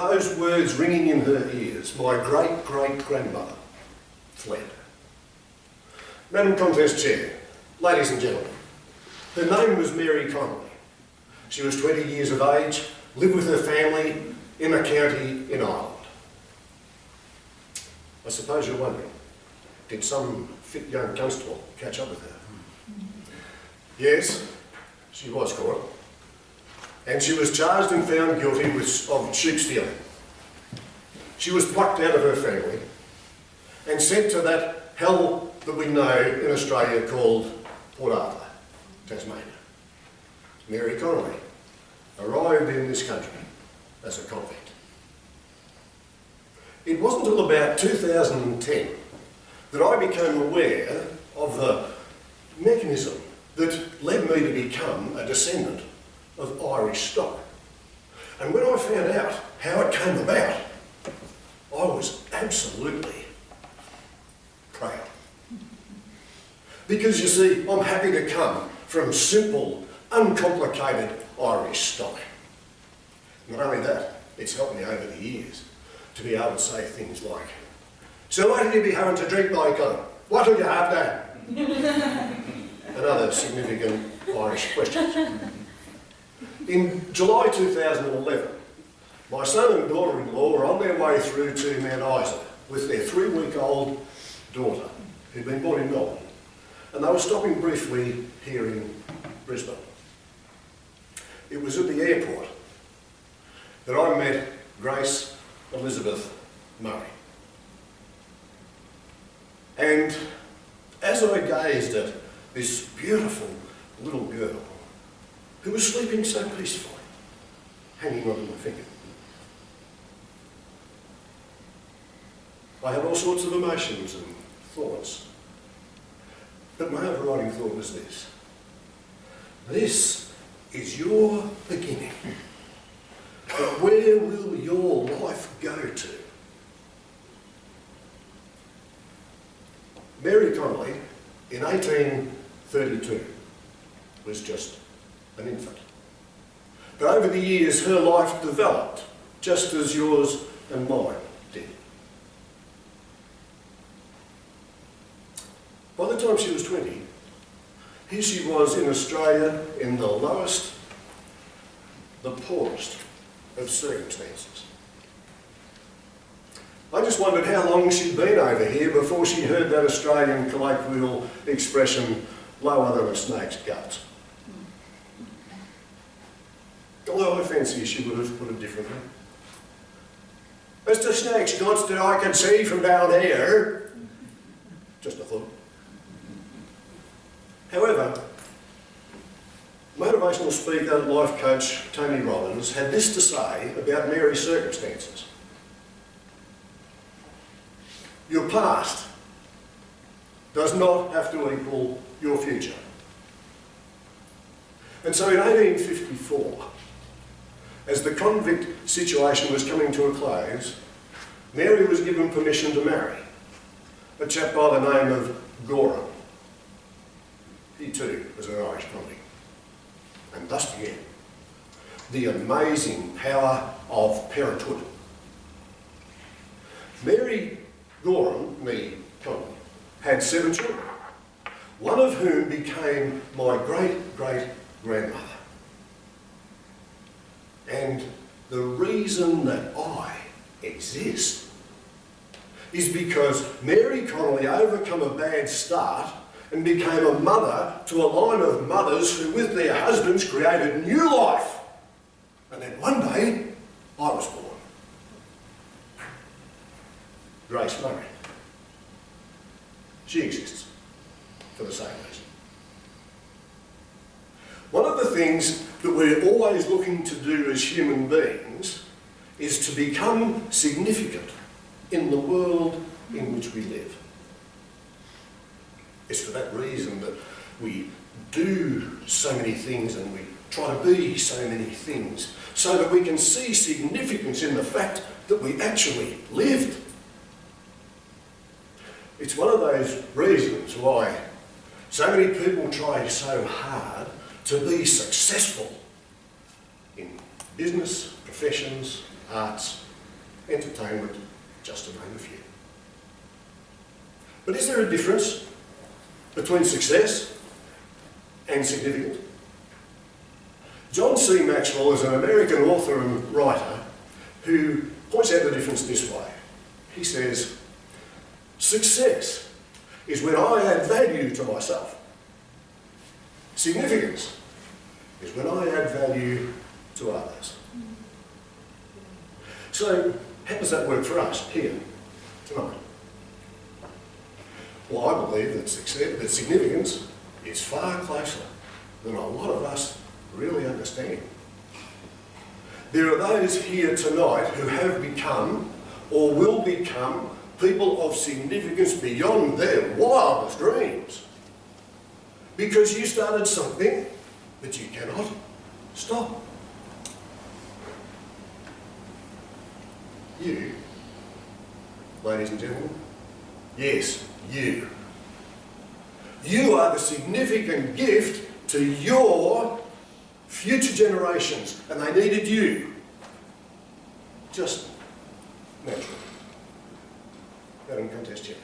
those words ringing in her ears, my great-great-grandmother fled. Madam Contest Chair, ladies and gentlemen, her name was Mary Connolly. She was 20 years of age, lived with her family in a county in Ireland. I suppose you're wondering, did some fit young constable catch up with her? Yes, she was caught. And she was charged and found guilty of sheep stealing. She was plucked out of her family and sent to that hell that we know in Australia called Port Arthur, Tasmania. Mary Connolly arrived in this country as a convict. It wasn't until about 2010 that I became aware of the mechanism that led me to become a descendant of Irish stock. And when I found out how it came about, I was absolutely proud. Because you see, I'm happy to come from simple, uncomplicated Irish stock. Not only that, it's helped me over the years to be able to say things like, so what will you be having to drink, Michael? What will you have then? And other significant Irish questions. In July 2011, my son and daughter-in-law were on their way through to Mount Isa with their 3-week-old daughter, who'd been born in Melbourne, and they were stopping briefly here in Brisbane. It was at the airport that I met Grace Elizabeth Murray. And as I gazed at this beautiful little girl who was sleeping so peacefully, hanging onto my finger, I had all sorts of emotions and thoughts. But my overriding thought was this: this is your beginning. But where will your life go to? Mary Connolly, in 1832, was just an infant. But over the years, her life developed, just as yours and mine did. By the time she was 20, here she was in Australia in the lowest, the poorest of circumstances. I just wondered how long she'd been over here before she heard that Australian colloquial expression, lower than a snake's guts. Although I fancy she would have put it differently. Mr. Snake's guts that I can see from down here. Just a thought. However, motivational speaker, life coach Tony Robbins had this to say about Mary's circumstances. Your past does not have to equal your future. And so in 1854, as the convict situation was coming to a close, Mary was given permission to marry a chap by the name of Goran. He too was an Irish convict. And thus began the amazing power of parenthood. Mary Goran, me, Connolly, had 7 children, one of whom became my great-great-grandmother. And the reason that I exist is because Mary Connolly overcome a bad start and became a mother to a line of mothers who with their husbands created new life. And then one day, I was born. Grace Murray. She exists for the same reason. One of the things that we're always looking to do as human beings is to become significant in the world in which we live. It's for that reason that we do so many things and we try to be so many things, so that we can see significance in the fact that we actually lived. It's one of those reasons why so many people try so hard to be successful in business, professions, arts entertainment, just to name a few. But is there a difference between success and significance? John C. Maxwell is an American author and writer who points out the difference this way. He says, success is when I add value to myself. Significance is when I add value to others. So, how does that work for us here tonight? Well, I believe that significance is far closer than a lot of us really understand. There are those here tonight who have become or will become people of significance beyond their wildest dreams. Because you started something that you cannot stop. You, ladies and gentlemen, yes, you. You are the significant gift to your future generations, and they needed you. Just naturally. Madam Contest Chair.